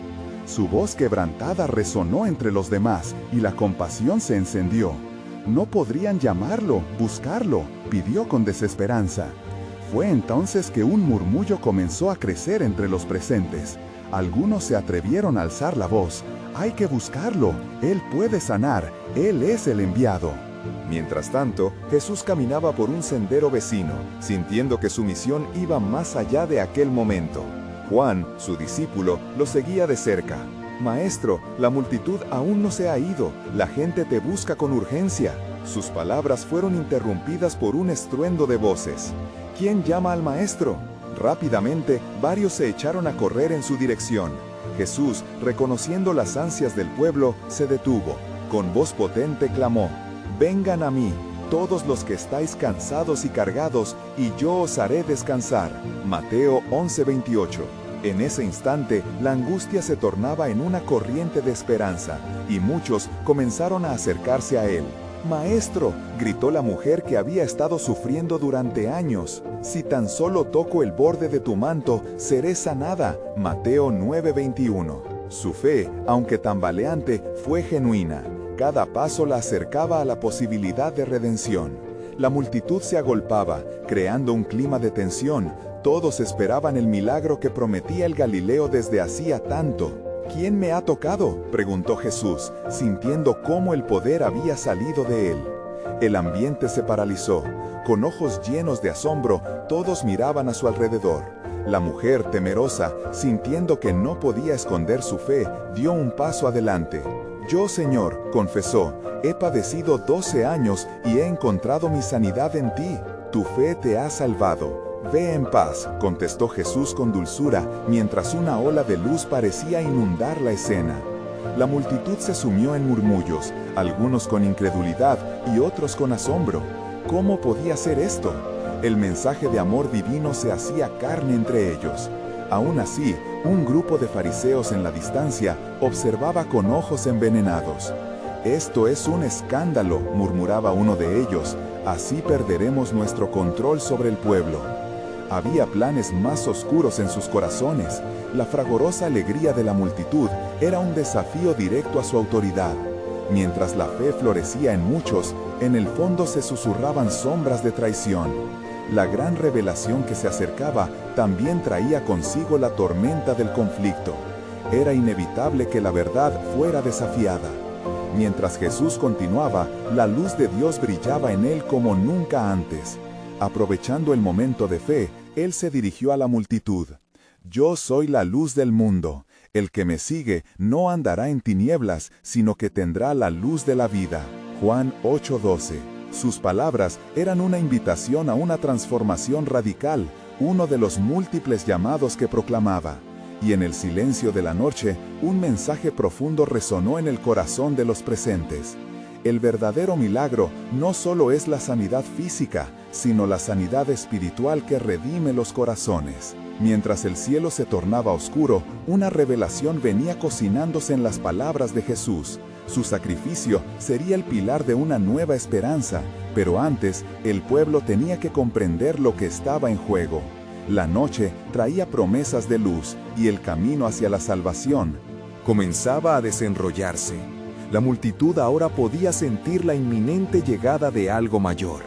Su voz quebrantada resonó entre los demás y la compasión se encendió. No podrían llamarlo, buscarlo, pidió con desesperanza. Fue entonces que un murmullo comenzó a crecer entre los presentes. Algunos se atrevieron a alzar la voz. «Hay que buscarlo, él puede sanar, él es el enviado». Mientras tanto, Jesús caminaba por un sendero vecino, sintiendo que su misión iba más allá de aquel momento. Juan, su discípulo, lo seguía de cerca. «Maestro, la multitud aún no se ha ido, la gente te busca con urgencia». Sus palabras fueron interrumpidas por un estruendo de voces. «¿Quién llama al maestro?». Rápidamente, varios se echaron a correr en su dirección. Jesús, reconociendo las ansias del pueblo, se detuvo. Con voz potente clamó: «Vengan a mí, todos los que estáis cansados y cargados, y yo os haré descansar». Mateo 11:28. En ese instante, la angustia se tornaba en una corriente de esperanza, y muchos comenzaron a acercarse a él. «Maestro», gritó la mujer que había estado sufriendo durante años, «si tan solo toco el borde de tu manto, seré sanada». Mateo 9:21. Su fe, aunque tambaleante, fue genuina. Cada paso la acercaba a la posibilidad de redención. La multitud se agolpaba, creando un clima de tensión. Todos esperaban el milagro que prometía el Galileo desde hacía tanto. «¿Quién me ha tocado?», preguntó Jesús, sintiendo cómo el poder había salido de él. El ambiente se paralizó. Con ojos llenos de asombro, todos miraban a su alrededor. La mujer, temerosa, sintiendo que no podía esconder su fe, dio un paso adelante. «Yo, Señor», confesó, «he padecido 12 años y he encontrado mi sanidad en ti. Tu fe te ha salvado. Ve en paz», contestó Jesús con dulzura, mientras una ola de luz parecía inundar la escena. La multitud se sumió en murmullos, algunos con incredulidad y otros con asombro. ¿Cómo podía ser esto? El mensaje de amor divino se hacía carne entre ellos. Aún así, un grupo de fariseos en la distancia observaba con ojos envenenados. «Esto es un escándalo», murmuraba uno de ellos, «así perderemos nuestro control sobre el pueblo». Había planes más oscuros en sus corazones. La fragorosa alegría de la multitud era un desafío directo a su autoridad. Mientras la fe florecía en muchos, en el fondo se susurraban sombras de traición. La gran revelación que se acercaba también traía consigo la tormenta del conflicto. Era inevitable que la verdad fuera desafiada. Mientras Jesús continuaba, la luz de Dios brillaba en él como nunca antes. Aprovechando el momento de fe, él se dirigió a la multitud. «Yo soy la luz del mundo. El que me sigue no andará en tinieblas, sino que tendrá la luz de la vida». Juan 8:12. Sus palabras eran una invitación a una transformación radical, uno de los múltiples llamados que proclamaba. Y en el silencio de la noche, un mensaje profundo resonó en el corazón de los presentes. El verdadero milagro no solo es la sanidad física, sino la sanidad espiritual que redime los corazones. Mientras el cielo se tornaba oscuro, una revelación venía cocinándose en las palabras de Jesús. Su sacrificio sería el pilar de una nueva esperanza, pero antes, el pueblo tenía que comprender lo que estaba en juego. La noche traía promesas de luz y el camino hacia la salvación comenzaba a desenrollarse. La multitud ahora podía sentir la inminente llegada de algo mayor.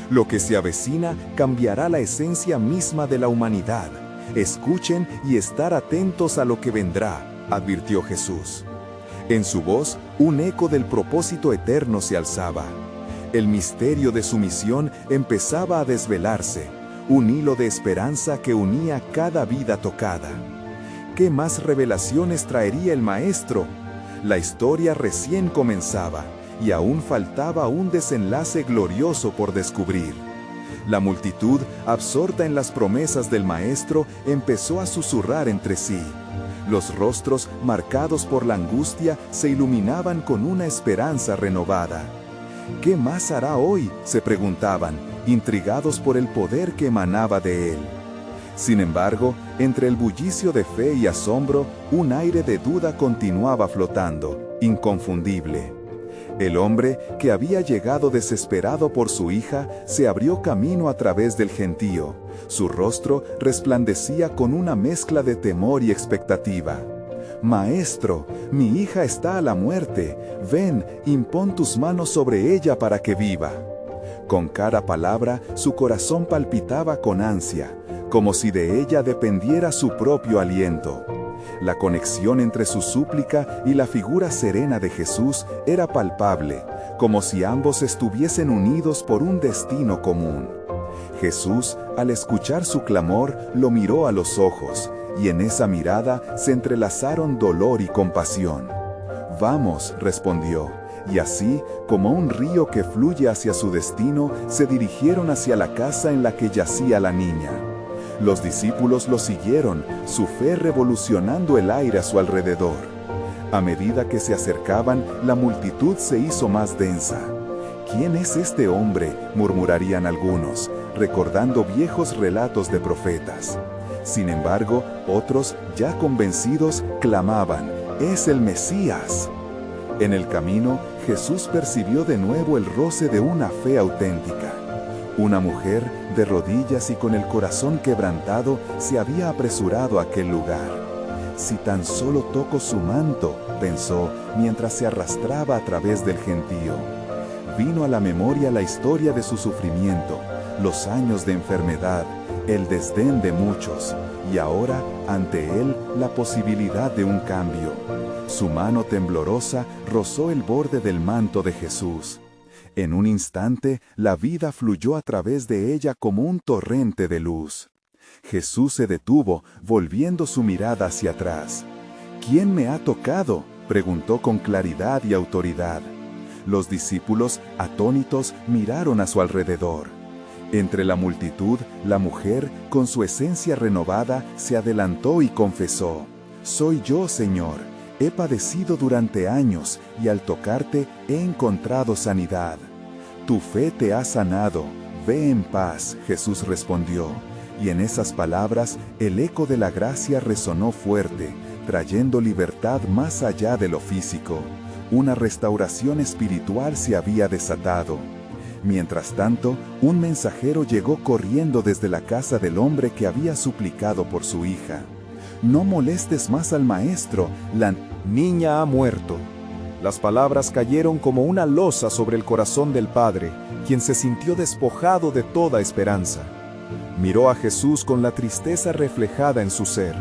Lo que se avecina cambiará la esencia misma de la humanidad. Escuchen y estar atentos a lo que vendrá, advirtió Jesús. En su voz, un eco del propósito eterno se alzaba. El misterio de su misión empezaba a desvelarse, un hilo de esperanza que unía cada vida tocada. ¿Qué más revelaciones traería el Maestro? La historia recién comenzaba, y aún faltaba un desenlace glorioso por descubrir. La multitud, absorta en las promesas del Maestro, empezó a susurrar entre sí. Los rostros, marcados por la angustia, se iluminaban con una esperanza renovada. ¿Qué más hará hoy?, se preguntaban, intrigados por el poder que emanaba de él. Sin embargo, entre el bullicio de fe y asombro, un aire de duda continuaba flotando, inconfundible. El hombre, que había llegado desesperado por su hija, se abrió camino a través del gentío. Su rostro resplandecía con una mezcla de temor y expectativa. «Maestro, mi hija está a la muerte. Ven, impón tus manos sobre ella para que viva». Con cada palabra, su corazón palpitaba con ansia, como si de ella dependiera su propio aliento. La conexión entre su súplica y la figura serena de Jesús era palpable, como si ambos estuviesen unidos por un destino común. Jesús, al escuchar su clamor, lo miró a los ojos, y en esa mirada se entrelazaron dolor y compasión. «Vamos», respondió, y así, como un río que fluye hacia su destino, se dirigieron hacia la casa en la que yacía la niña. Los discípulos lo siguieron, su fe revolucionando el aire a su alrededor. A medida que se acercaban, la multitud se hizo más densa. «¿Quién es este hombre?», murmurarían algunos, recordando viejos relatos de profetas. Sin embargo, otros, ya convencidos, clamaban: «¡Es el Mesías!». En el camino, Jesús percibió de nuevo el roce de una fe auténtica. Una mujer, de rodillas y con el corazón quebrantado, se había apresurado a aquel lugar. «Si tan solo toco su manto», pensó, mientras se arrastraba a través del gentío. Vino a la memoria la historia de su sufrimiento, los años de enfermedad, el desdén de muchos, y ahora, ante él, la posibilidad de un cambio. Su mano temblorosa rozó el borde del manto de Jesús. En un instante, la vida fluyó a través de ella como un torrente de luz. Jesús se detuvo, volviendo su mirada hacia atrás. «¿Quién me ha tocado?», preguntó con claridad y autoridad. Los discípulos, atónitos, miraron a su alrededor. Entre la multitud, la mujer, con su esencia renovada, se adelantó y confesó: «Soy yo, Señor. He padecido durante años y al tocarte he encontrado sanidad». «Tu fe te ha sanado. Ve en paz», Jesús respondió. Y en esas palabras, el eco de la gracia resonó fuerte, trayendo libertad más allá de lo físico. Una restauración espiritual se había desatado. Mientras tanto, un mensajero llegó corriendo desde la casa del hombre que había suplicado por su hija. «No molestes más al maestro, la niña ha muerto». Las palabras cayeron como una losa sobre el corazón del padre, quien se sintió despojado de toda esperanza. Miró a Jesús con la tristeza reflejada en su ser.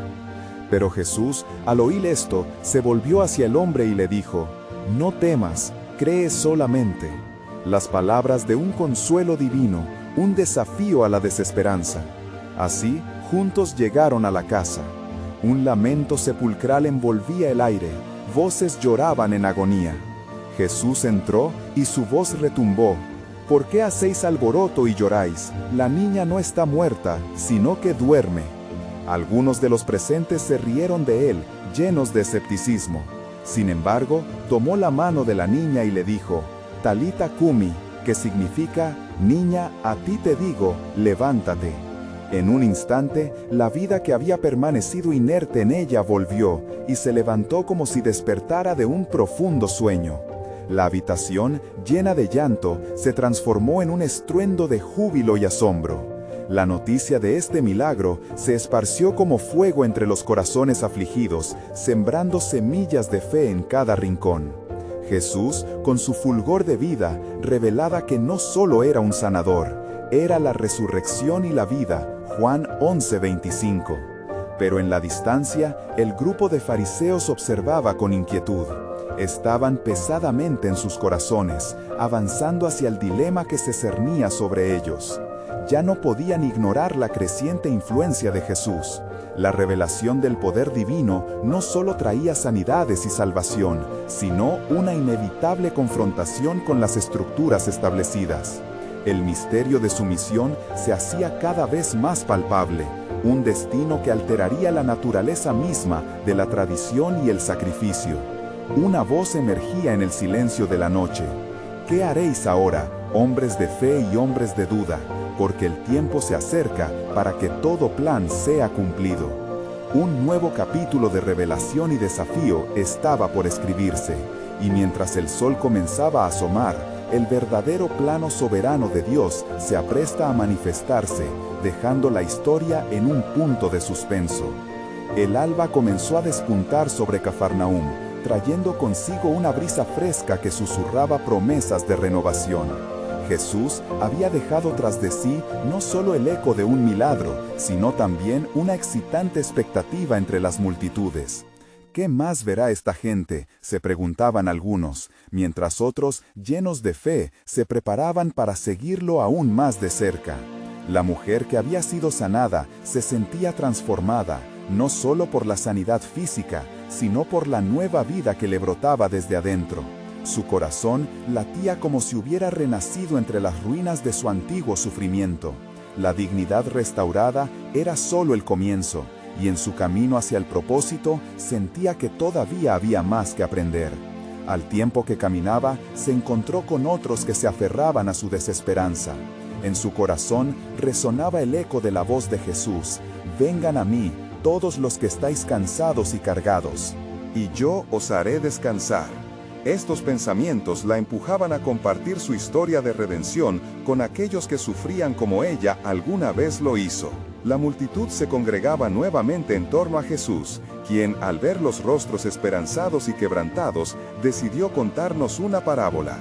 Pero Jesús, al oír esto, se volvió hacia el hombre y le dijo: «No temas, cree solamente». Las palabras de un consuelo divino, un desafío a la desesperanza. Así, juntos llegaron a la casa. Un lamento sepulcral envolvía el aire, voces lloraban en agonía. Jesús entró y su voz retumbó: «¿Por qué hacéis alboroto y lloráis? La niña no está muerta, sino que duerme». Algunos de los presentes se rieron de él, llenos de escepticismo. Sin embargo, tomó la mano de la niña y le dijo: «Talita cumi», que significa: «Niña, a ti te digo, levántate». En un instante, la vida que había permanecido inerte en ella volvió, y se levantó como si despertara de un profundo sueño. La habitación, llena de llanto, se transformó en un estruendo de júbilo y asombro. La noticia de este milagro se esparció como fuego entre los corazones afligidos, sembrando semillas de fe en cada rincón. Jesús, con su fulgor de vida, revelaba que no solo era un sanador, era la resurrección y la vida. Juan 11:25. Pero en la distancia, el grupo de fariseos observaba con inquietud. Estaban pesadamente en sus corazones, avanzando hacia el dilema que se cernía sobre ellos. Ya no podían ignorar la creciente influencia de Jesús. La revelación del poder divino no solo traía sanidades y salvación, sino una inevitable confrontación con las estructuras establecidas. El misterio de su misión se hacía cada vez más palpable, un destino que alteraría la naturaleza misma de la tradición y el sacrificio. Una voz emergía en el silencio de la noche: «¿Qué haréis ahora, hombres de fe y hombres de duda? Porque el tiempo se acerca para que todo plan sea cumplido». Un nuevo capítulo de revelación y desafío estaba por escribirse, y mientras el sol comenzaba a asomar, el verdadero plano soberano de Dios se apresta a manifestarse, dejando la historia en un punto de suspenso. El alba comenzó a despuntar sobre Cafarnaúm, trayendo consigo una brisa fresca que susurraba promesas de renovación. Jesús había dejado tras de sí no solo el eco de un milagro, sino también una excitante expectativa entre las multitudes. ¿Qué más verá esta gente?, se preguntaban algunos, mientras otros, llenos de fe, se preparaban para seguirlo aún más de cerca. La mujer que había sido sanada se sentía transformada, no solo por la sanidad física, sino por la nueva vida que le brotaba desde adentro. Su corazón latía como si hubiera renacido entre las ruinas de su antiguo sufrimiento. La dignidad restaurada era solo el comienzo, y en su camino hacia el propósito sentía que todavía había más que aprender. Al tiempo que caminaba, se encontró con otros que se aferraban a su desesperanza. En su corazón resonaba el eco de la voz de Jesús: «Vengan a mí, todos los que estáis cansados y cargados, y yo os haré descansar». Estos pensamientos la empujaban a compartir su historia de redención con aquellos que sufrían como ella alguna vez lo hizo. La multitud se congregaba nuevamente en torno a Jesús, quien, al ver los rostros esperanzados y quebrantados, decidió contarnos una parábola.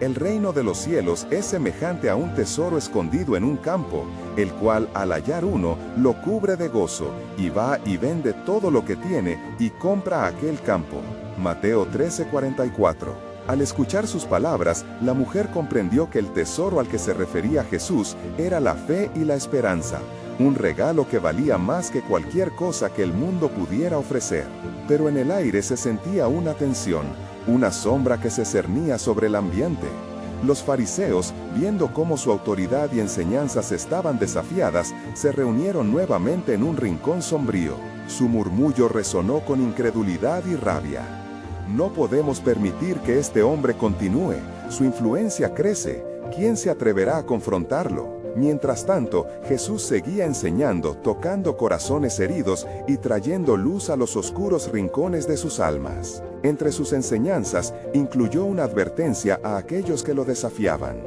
El reino de los cielos es semejante a un tesoro escondido en un campo, el cual, al hallar uno, lo cubre de gozo, y va y vende todo lo que tiene y compra aquel campo. Mateo 13:44. Al escuchar sus palabras, la mujer comprendió que el tesoro al que se refería Jesús era la fe y la esperanza, un regalo que valía más que cualquier cosa que el mundo pudiera ofrecer. Pero en el aire se sentía una tensión, una sombra que se cernía sobre el ambiente. Los fariseos, viendo cómo su autoridad y enseñanzas estaban desafiadas, se reunieron nuevamente en un rincón sombrío. Su murmullo resonó con incredulidad y rabia. «No podemos permitir que este hombre continúe. Su influencia crece. ¿Quién se atreverá a confrontarlo?». Mientras tanto, Jesús seguía enseñando, tocando corazones heridos y trayendo luz a los oscuros rincones de sus almas. Entre sus enseñanzas, incluyó una advertencia a aquellos que lo desafiaban.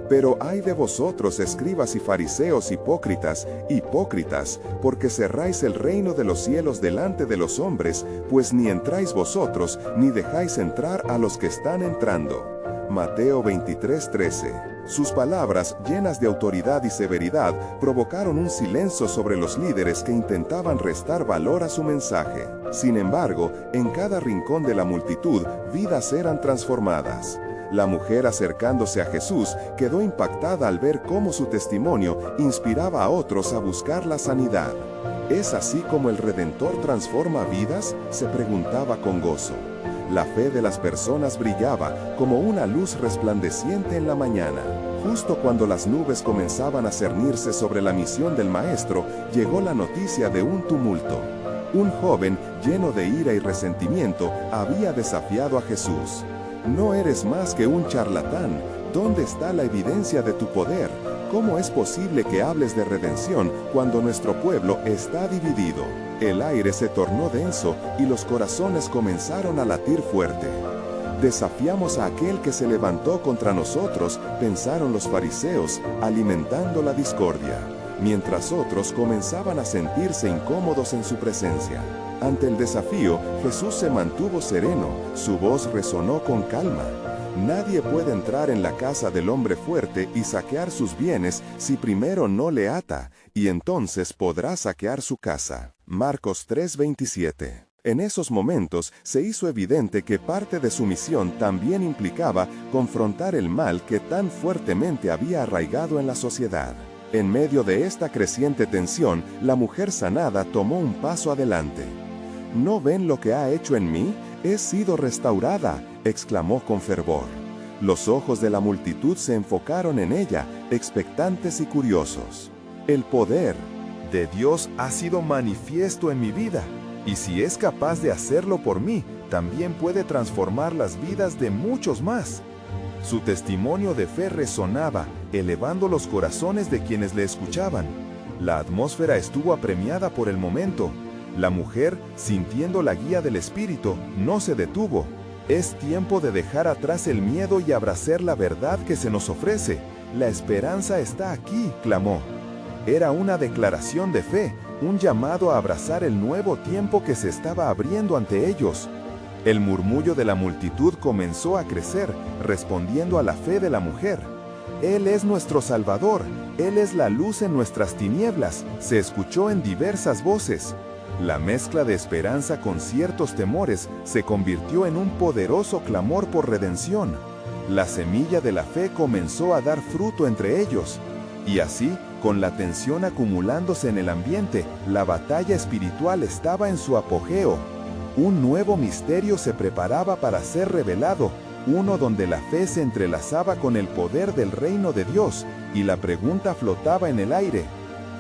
Pero ay de vosotros, escribas y fariseos hipócritas, hipócritas, porque cerráis el reino de los cielos delante de los hombres, pues ni entráis vosotros, ni dejáis entrar a los que están entrando. Mateo 23:13. Sus palabras, llenas de autoridad y severidad, provocaron un silencio sobre los líderes que intentaban restar valor a su mensaje. Sin embargo, en cada rincón de la multitud, vidas eran transformadas. La mujer, acercándose a Jesús, quedó impactada al ver cómo su testimonio inspiraba a otros a buscar la sanidad. ¿Es así como el Redentor transforma vidas?, se preguntaba con gozo. La fe de las personas brillaba como una luz resplandeciente en la mañana. Justo cuando las nubes comenzaban a cernirse sobre la misión del Maestro, llegó la noticia de un tumulto. Un joven, lleno de ira y resentimiento, había desafiado a Jesús. No eres más que un charlatán. ¿Dónde está la evidencia de tu poder? ¿Cómo es posible que hables de redención cuando nuestro pueblo está dividido? El aire se tornó denso y los corazones comenzaron a latir fuerte. Desafiamos a aquel que se levantó contra nosotros, pensaron los fariseos, alimentando la discordia, mientras otros comenzaban a sentirse incómodos en su presencia. Ante el desafío, Jesús se mantuvo sereno, su voz resonó con calma. Nadie puede entrar en la casa del hombre fuerte y saquear sus bienes si primero no le ata, y entonces podrá saquear su casa. Marcos 3:27. En esos momentos se hizo evidente que parte de su misión también implicaba confrontar el mal que tan fuertemente había arraigado en la sociedad. En medio de esta creciente tensión, la mujer sanada tomó un paso adelante. ¿No ven lo que ha hecho en mí? He sido restaurada, exclamó con fervor. Los ojos de la multitud se enfocaron en ella, expectantes y curiosos. El poder de Dios ha sido manifiesto en mi vida, y si es capaz de hacerlo por mí, también puede transformar las vidas de muchos más. Su testimonio de fe resonaba, elevando los corazones de quienes le escuchaban. La atmósfera estuvo apremiada por el momento. La mujer, sintiendo la guía del Espíritu, no se detuvo. Es tiempo de dejar atrás el miedo y abrazar la verdad que se nos ofrece. La esperanza está aquí, clamó. Era una declaración de fe, un llamado a abrazar el nuevo tiempo que se estaba abriendo ante ellos. El murmullo de la multitud comenzó a crecer, respondiendo a la fe de la mujer. Él es nuestro Salvador, Él es la luz en nuestras tinieblas, se escuchó en diversas voces. La mezcla de esperanza con ciertos temores se convirtió en un poderoso clamor por redención. La semilla de la fe comenzó a dar fruto entre ellos. Y así, con la tensión acumulándose en el ambiente, la batalla espiritual estaba en su apogeo. Un nuevo misterio se preparaba para ser revelado, uno donde la fe se entrelazaba con el poder del reino de Dios, y la pregunta flotaba en el aire: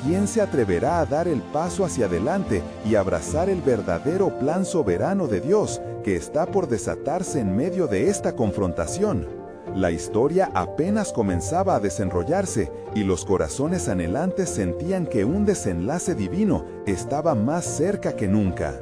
¿quién se atreverá a dar el paso hacia adelante y abrazar el verdadero plan soberano de Dios que está por desatarse en medio de esta confrontación? La historia apenas comenzaba a desenrollarse y los corazones anhelantes sentían que un desenlace divino estaba más cerca que nunca.